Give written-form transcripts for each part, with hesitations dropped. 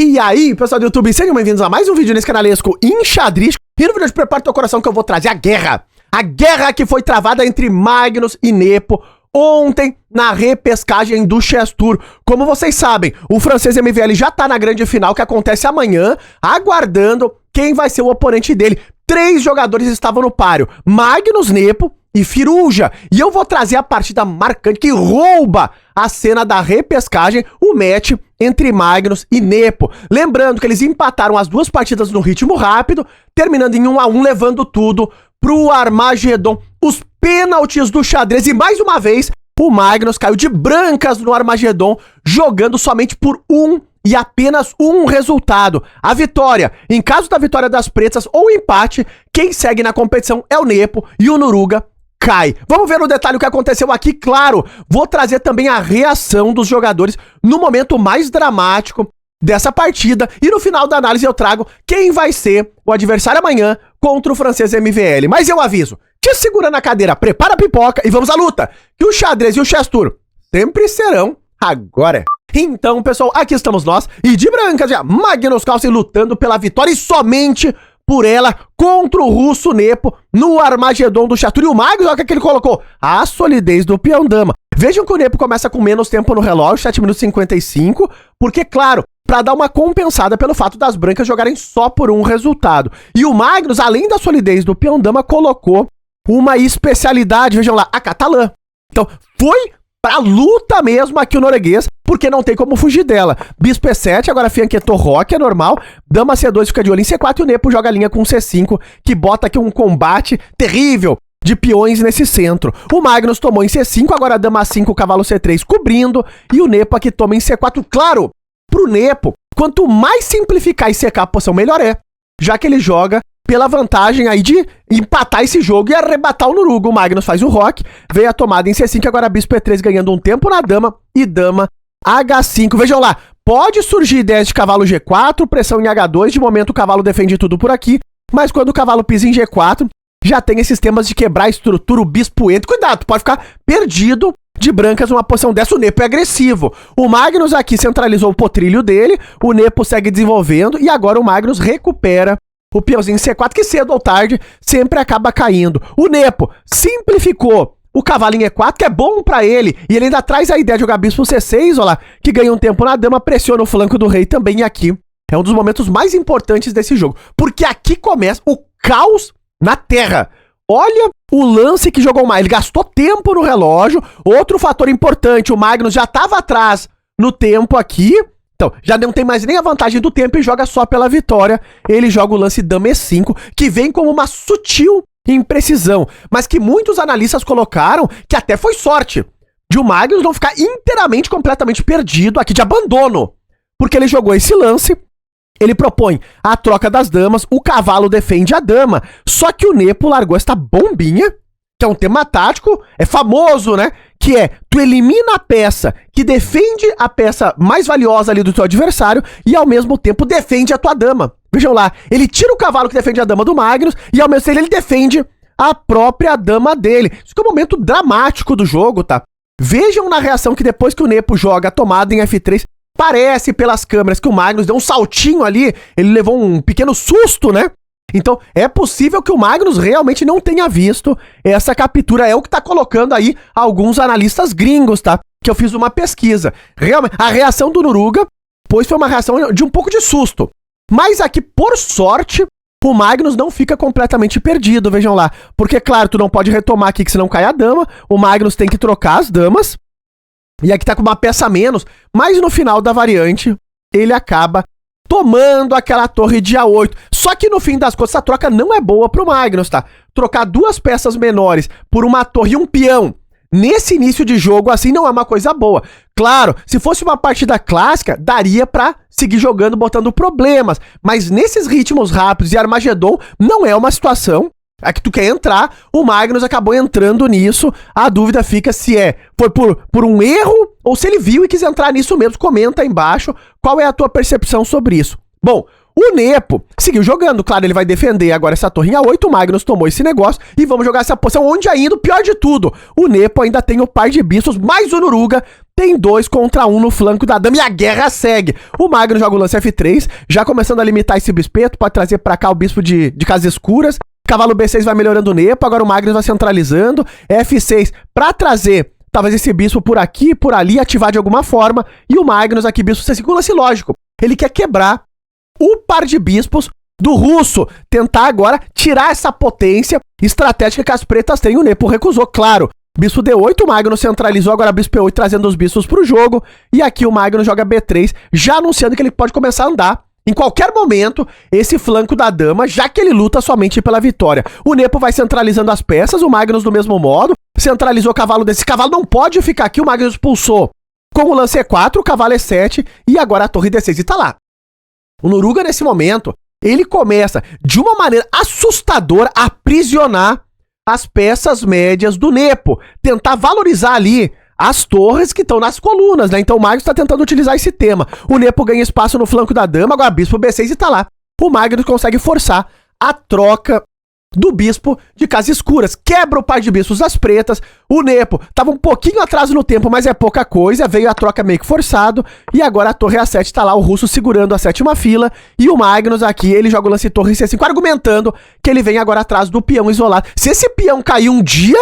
E aí, pessoal do YouTube, sejam bem-vindos a mais um vídeo nesse canalesco enxadrístico. E no vídeo de Prepara Teu Coração que eu vou trazer a guerra. A guerra que foi travada entre Magnus e Nepo ontem na repescagem do Chess Tour. Como vocês sabem, o francês MVL já tá na grande final que acontece amanhã, aguardando quem vai ser o oponente dele. 3 jogadores estavam no páreo, Magnus, Nepo e Firuja. E eu vou trazer a partida marcante que rouba a cena da repescagem, o match entre Magnus e Nepo. Lembrando que eles empataram as 2 partidas no ritmo rápido, terminando em 1-1, levando tudo pro Armagedon. Os pênaltis do xadrez e mais uma vez o Magnus caiu de brancas no Armagedon, jogando somente por e apenas um resultado, a vitória. Em caso da vitória das pretas ou empate, quem segue na competição é o Nepo e o Nuruga cai. Vamos ver no detalhe o que aconteceu aqui, claro. Vou trazer também a reação dos jogadores no momento mais dramático dessa partida. E no final da análise eu trago quem vai ser o adversário amanhã contra o francês MVL. Mas eu aviso, te segura na cadeira, prepara a pipoca e vamos à luta. Que o xadrez e o Chess Tour sempre serão agora. Então, pessoal, aqui estamos nós, e de brancas já, Magnus Carlsen lutando pela vitória e somente por ela contra o russo Nepo no Armagedon do Chess Tour. E o Magnus, olha o que ele colocou, a solidez do peão dama. Vejam que o Nepo começa com menos tempo no relógio, 7 minutos e 55, porque, claro, para dar uma compensada pelo fato das brancas jogarem só por um resultado. E o Magnus, além da solidez do peão dama, colocou uma especialidade, vejam lá, a catalã. Então, foi pra luta mesmo aqui o norueguês, porque não tem como fugir dela. Bispo E7, agora fianquetou roque, é normal. Dama C2 fica de olho em C4 e o Nepo joga a linha com C5, que bota aqui um combate terrível de peões nesse centro. O Magnus tomou em C5, agora a Dama 5, cavalo C3 cobrindo, e o Nepo aqui toma em C4. Claro, pro Nepo, quanto mais simplificar e secar a posição, melhor é, já que ele joga pela vantagem aí de empatar esse jogo e arrebatar o Nuruga. O Magnus faz o roque, veio a tomada em C5, agora Bispo E3 ganhando um tempo na dama e dama H5. Vejam lá, pode surgir ideias de cavalo G4, pressão em H2, de momento o cavalo defende tudo por aqui, mas quando o cavalo pisa em G4, já tem esses temas de quebrar a estrutura, o bispo entra. Cuidado, pode ficar perdido de brancas numa posição dessa. O Nepo é agressivo. O Magnus aqui centralizou o potrilho dele, o Nepo segue desenvolvendo e agora o Magnus recupera o peãozinho C4, que cedo ou tarde sempre acaba caindo. O Nepo simplificou o cavalo em E4, que é bom pra ele, e ele ainda traz a ideia de jogar bispo C6, olha lá, que ganha um tempo na dama, pressiona o flanco do rei também, e aqui é um dos momentos mais importantes desse jogo, porque aqui começa o caos na terra. Olha o lance que jogou mais, ele gastou tempo no relógio. Outro fator importante, o Magnus já estava atrás no tempo aqui, então, já não tem mais nem a vantagem do tempo e joga só pela vitória. Ele joga o lance Dama E5, que vem como uma sutil imprecisão, mas que muitos analistas colocaram que até foi sorte de o Magnus não ficar inteiramente, completamente perdido aqui de abandono, porque ele jogou esse lance, ele propõe a troca das damas, o cavalo defende a dama, só que o Nepo largou esta bombinha, que é um tema tático, é famoso, né? Que é, tu elimina a peça que defende a peça mais valiosa ali do teu adversário e ao mesmo tempo defende a tua dama. Vejam lá, ele tira o cavalo que defende a dama do Magnus e ao mesmo tempo ele defende a própria dama dele. Isso que é um momento dramático do jogo, tá? Vejam na reação que depois que o Nepo joga a tomada em F3, parece pelas câmeras que o Magnus deu um saltinho ali, ele levou um pequeno susto, né? Então, é possível que o Magnus realmente não tenha visto essa captura. É o que tá colocando aí alguns analistas gringos, tá? Que eu fiz uma pesquisa. Realmente, a reação do Nuruga, pois foi uma reação de um pouco de susto. Mas aqui, por sorte, o Magnus não fica completamente perdido, vejam lá. Porque, claro, tu não pode retomar aqui que senão cai a dama. O Magnus tem que trocar as damas. E aqui tá com uma peça a menos. Mas no final da variante, ele acaba tomando aquela torre de A8. Só que no fim das contas, essa troca não é boa pro Magnus, tá? Trocar 2 peças menores por uma torre e um peão nesse início de jogo, assim, não é uma coisa boa. Claro, se fosse uma partida clássica, daria pra seguir jogando, botando problemas. Mas nesses ritmos rápidos e Armagedon, não é uma situação a que tu quer entrar. O Magnus acabou entrando nisso. A dúvida fica se foi por um erro ou se ele viu e quis entrar nisso mesmo. Comenta aí embaixo qual é a tua percepção sobre isso. Bom, o Nepo seguiu jogando, claro, ele vai defender agora essa torre em A8, o Magnus tomou esse negócio e vamos jogar essa posição onde ainda, o pior de tudo, o Nepo ainda tem o par de bispos, mais o Nuruga tem 2 contra 1 no flanco da dama e a guerra segue. O Magnus joga o lance F3, já começando a limitar esse bispeto, pode trazer pra cá o bispo de casas escuras. Cavalo B6 vai melhorando o Nepo, agora o Magnus vai centralizando. F6 pra trazer talvez esse bispo por aqui, por ali, ativar de alguma forma. E o Magnus aqui, bispo C5, um lance lógico. Ele quer quebrar o par de bispos do russo, tentar agora tirar essa potência estratégica que as pretas têm. O Nepo recusou, claro. Bispo D8, o Magnus centralizou, agora bispo E8 trazendo os bispos pro jogo. E aqui o Magnus joga B3, já anunciando que ele pode começar a andar em qualquer momento esse flanco da dama, já que ele luta somente pela vitória. O Nepo vai centralizando as peças, o Magnus do mesmo modo. Centralizou o cavalo desse cavalo, não pode ficar aqui, o Magnus expulsou com o lance E4, o cavalo E7 e agora a torre D6 e tá lá. O Noruga nesse momento, ele começa de uma maneira assustadora a aprisionar as peças médias do Nepo, tentar valorizar ali as torres que estão nas colunas, né? Então o Magnus está tentando utilizar esse tema. O Nepo ganha espaço no flanco da dama, agora bispo B6 e tá lá. O Magnus consegue forçar a troca do bispo de casas escuras, quebra o par de bispos das pretas. O Nepo tava um pouquinho atrás no tempo, mas é pouca coisa, veio a troca meio que forçado, e agora a torre A7 tá lá, o russo segurando a 7ª fila, e o Magnus aqui, ele joga o lance torre C5, argumentando que ele vem agora atrás do peão isolado. Se esse peão cair um dia,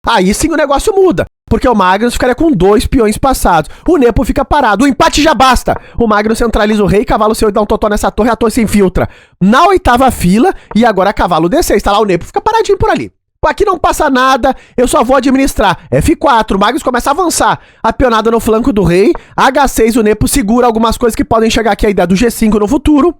aí sim o negócio muda, porque o Magnus ficaria com 2 peões passados. O Nepo fica parado. O empate já basta. O Magnus centraliza o rei, cavalo C8 dá um totó nessa torre, a torre se infiltra na 8ª fila, e agora cavalo D6. Tá lá o Nepo, fica paradinho por ali. Aqui não passa nada, eu só vou administrar. F4, o Magnus começa a avançar. A peonada no flanco do rei. H6, o Nepo segura algumas coisas que podem chegar aqui, a ideia do G5 no futuro.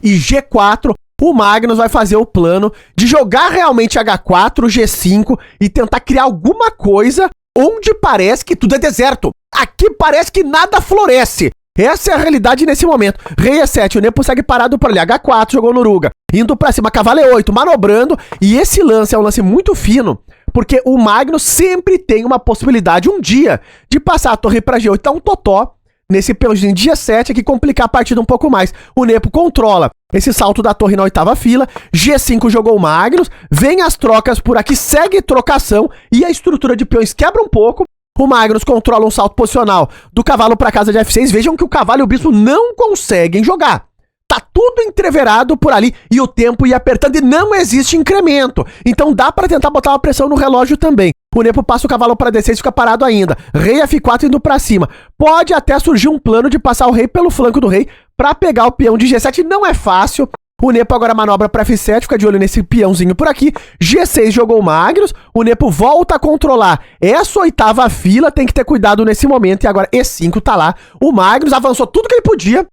E G4... o Magnus vai fazer o plano de jogar realmente H4, G5 e tentar criar alguma coisa onde parece que tudo é deserto. Aqui parece que nada floresce. Essa é a realidade nesse momento. Rei E7, o Nepo segue parado por ali. H4, jogou no Noruga. Indo pra cima, cavalo E8, manobrando. E esse lance é um lance muito fino, porque o Magnus sempre tem uma possibilidade um dia de passar a torre pra G8. Então um totó nesse peãozinho de G7 aqui, complicar a partida um pouco mais. O Nepo controla esse salto da torre na 8ª fila. G5 jogou o Magnus. Vem as trocas por aqui, segue trocação e a estrutura de peões quebra um pouco. O Magnus controla um salto posicional do cavalo para casa de F6. Vejam que o cavalo e o bispo não conseguem jogar. Tá tudo entreverado por ali e o tempo ia apertando e não existe incremento. Então dá para tentar botar uma pressão no relógio também. O Nepo passa o cavalo para D6 e fica parado ainda. Rei F4 indo para cima. Pode até surgir um plano de passar o rei pelo flanco do rei para pegar o peão de G7. Não é fácil. O Nepo agora manobra para F7, fica de olho nesse peãozinho por aqui. G6 jogou o Magnus. O Nepo volta a controlar essa 8ª fila. Tem que ter cuidado nesse momento. E agora E5 tá lá. O Magnus avançou tudo que ele podia.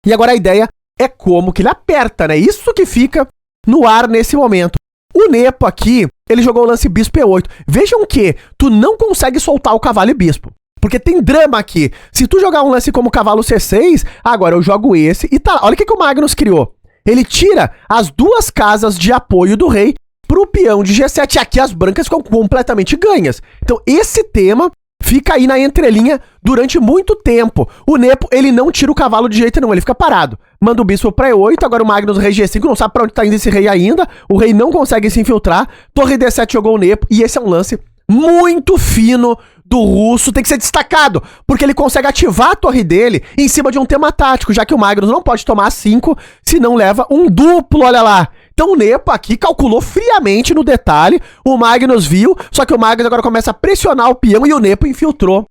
E agora a ideia é como que ele aperta, né? Isso que fica no ar nesse momento. O Nepo aqui, ele jogou o lance bispo E8. Vejam que tu não consegue soltar o cavalo e bispo, porque tem drama aqui. Se tu jogar um lance como cavalo C6, agora eu jogo esse e tá. Olha o que o Magnus criou. Ele tira as 2 casas de apoio do rei pro peão de G7. E aqui as brancas ficam completamente ganhas. Então esse tema fica aí na entrelinha durante muito tempo. O Nepo, ele não tira o cavalo de jeito nenhum, ele fica parado. Manda o bispo para E8, agora o Magnus rei G5, não sabe para onde tá indo esse rei ainda. O rei não consegue se infiltrar. Torre D7 jogou o Nepo, e esse é um lance muito fino do russo, tem que ser destacado, porque ele consegue ativar a torre dele em cima de um tema tático, já que o Magnus não pode tomar 5, se não leva um duplo, olha lá. Então o Nepo aqui calculou friamente no detalhe, o Magnus viu, só que o Magnus agora começa a pressionar o peão e o Nepo infiltrou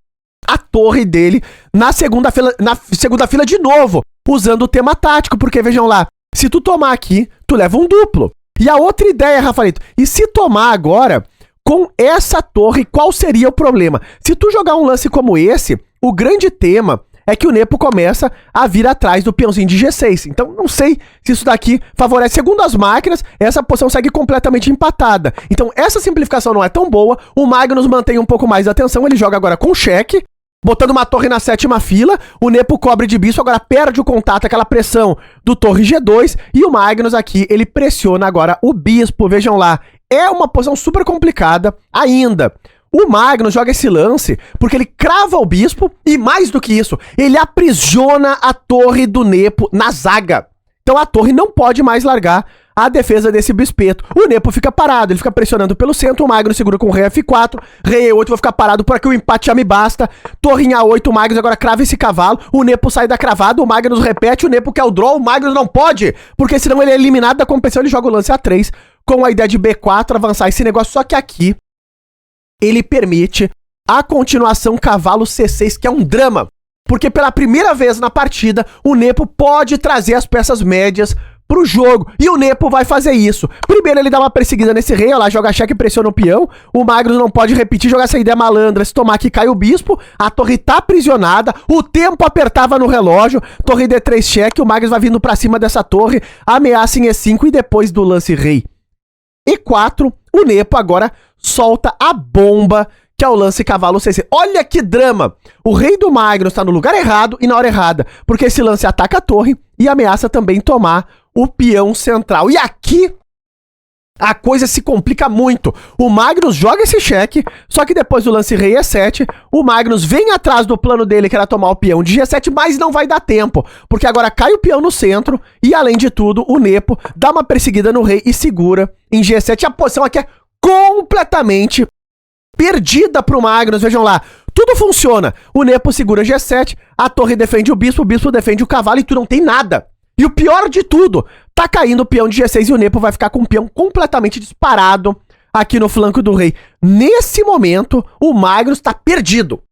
a torre dele na segunda fila de novo, usando o tema tático, porque vejam lá, se tu tomar aqui, tu leva um duplo. E a outra ideia, Rafaelito, e se tomar agora com essa torre, qual seria o problema? Se tu jogar um lance como esse, o grande tema é que o Nepo começa a vir atrás do peãozinho de G6. Então, não sei se isso daqui favorece. Segundo as máquinas, essa posição segue completamente empatada. Então, essa simplificação não é tão boa. O Magnus mantém um pouco mais de atenção. Ele joga agora com cheque, botando uma torre na 7ª fila. O Nepo cobre de bispo, agora perde o contato, aquela pressão do torre G2. E o Magnus aqui, ele pressiona agora o bispo. Vejam lá, é uma posição super complicada ainda. O Magnus joga esse lance porque ele crava o bispo e, mais do que isso, ele aprisiona a torre do Nepo na zaga. Então a torre não pode mais largar a defesa desse bispeto. O Nepo fica parado, ele fica pressionando pelo centro, o Magnus segura com o rei F4, rei E8, vou ficar parado por aqui, o empate já me basta. Torre em A8, o Magnus agora crava esse cavalo, o Nepo sai da cravada, o Magnus repete, o Nepo quer o draw, o Magnus não pode, porque senão ele é eliminado da competição, ele joga o lance A3, com a ideia de B4, avançar esse negócio, só que aqui ele permite a continuação cavalo C6, que é um drama, porque pela primeira vez na partida, o Nepo pode trazer as peças médias pro jogo, e o Nepo vai fazer isso. Primeiro ele dá uma perseguida nesse rei, ó lá, joga cheque e pressiona o peão, o Magnus não pode repetir, jogar essa ideia malandra, se tomar aqui cai o bispo, a torre tá aprisionada, o tempo apertava no relógio, torre D3 cheque, o Magnus vai vindo pra cima dessa torre, ameaça em E5 e depois do lance rei E4, o Nepo agora solta a bomba, que é o lance cavalo C6. Olha que drama! O rei do Magnus tá no lugar errado e na hora errada, porque esse lance ataca a torre e ameaça também tomar o peão central. E aqui a coisa se complica muito. O Magnus joga esse cheque, só que depois do lance rei E7, o Magnus vem atrás do plano dele, que era tomar o peão de G7, mas não vai dar tempo, porque agora cai o peão no centro e, além de tudo, o Nepo dá uma perseguida no rei e segura em G7. A posição aqui é completamente perdida pro Magnus, vejam lá. Tudo funciona. O Nepo segura G7, a torre defende o bispo defende o cavalo e tu não tem nada. E o pior de tudo, tá caindo o peão de G6 e o Nepo vai ficar com o peão completamente disparado aqui no flanco do rei. Nesse momento, o Magnus tá perdido.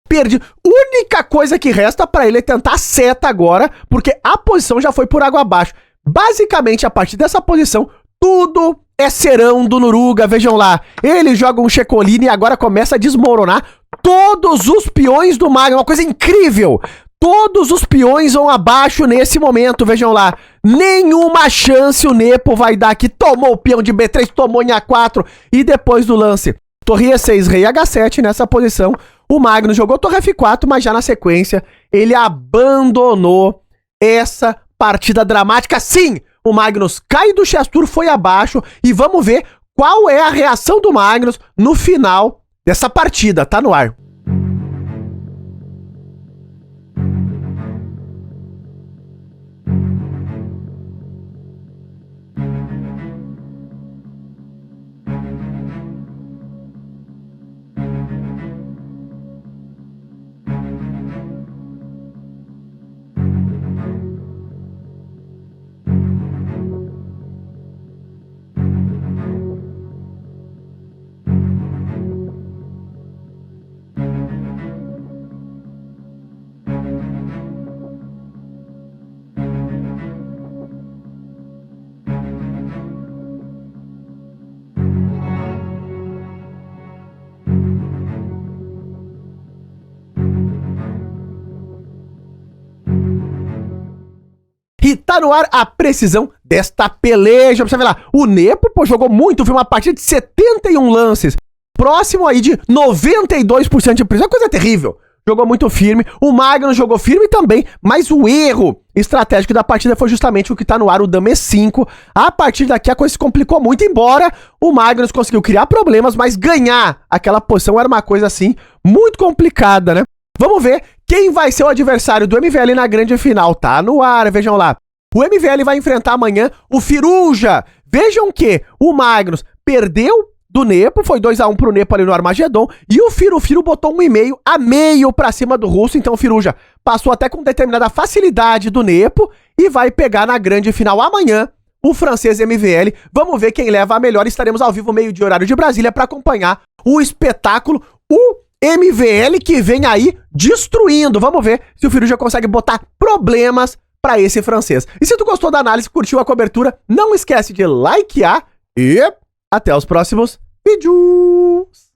Perdido. Única coisa que resta pra ele é tentar a seta agora, porque a posição já foi por água abaixo. Basicamente, a partir dessa posição, tudo é serão do Noruga, vejam lá. Ele joga um Checolini e agora começa a desmoronar todos os peões do Magnus. Uma coisa incrível. Todos os peões vão abaixo nesse momento, vejam lá. Nenhuma chance o Nepo vai dar aqui. Tomou o peão de B3, tomou em A4. E depois do lance, torre E6, rei H7 nessa posição. O Magnus jogou torre F4, mas já na sequência ele abandonou essa partida dramática. Sim, o Magnus cai do chess-tour, foi abaixo. E vamos ver qual é a reação do Magnus no final dessa partida. Tá no ar. E tá no ar a precisão desta peleja. Pra você ver lá, o Nepo, pô, jogou muito, foi uma partida de 71 lances. Próximo aí de 92% de precisão, coisa terrível. Jogou muito firme, o Magnus jogou firme também, mas o erro estratégico da partida foi justamente o que tá no ar, o Dama E5. A partir daqui a coisa se complicou muito, embora o Magnus conseguiu criar problemas, mas ganhar aquela posição era uma coisa assim, muito complicada, né? Vamos ver quem vai ser o adversário do MVL na grande final. Tá no ar, vejam lá. O MVL vai enfrentar amanhã o Firuja. Vejam que o Magnus perdeu do Nepo, foi 2-1 pro Nepo ali no Armagedon, e o Firu botou 1,5 a meio pra cima do russo, então o Firuja passou até com determinada facilidade do Nepo e vai pegar na grande final amanhã o francês MVL. Vamos ver quem leva a melhor. Estaremos ao vivo meio de horário de Brasília para acompanhar o espetáculo, o MVL que vem aí destruindo. Vamos ver se o Firuja consegue botar problemas pra esse francês. E se tu gostou da análise, curtiu a cobertura, não esquece de likear e até os próximos vídeos.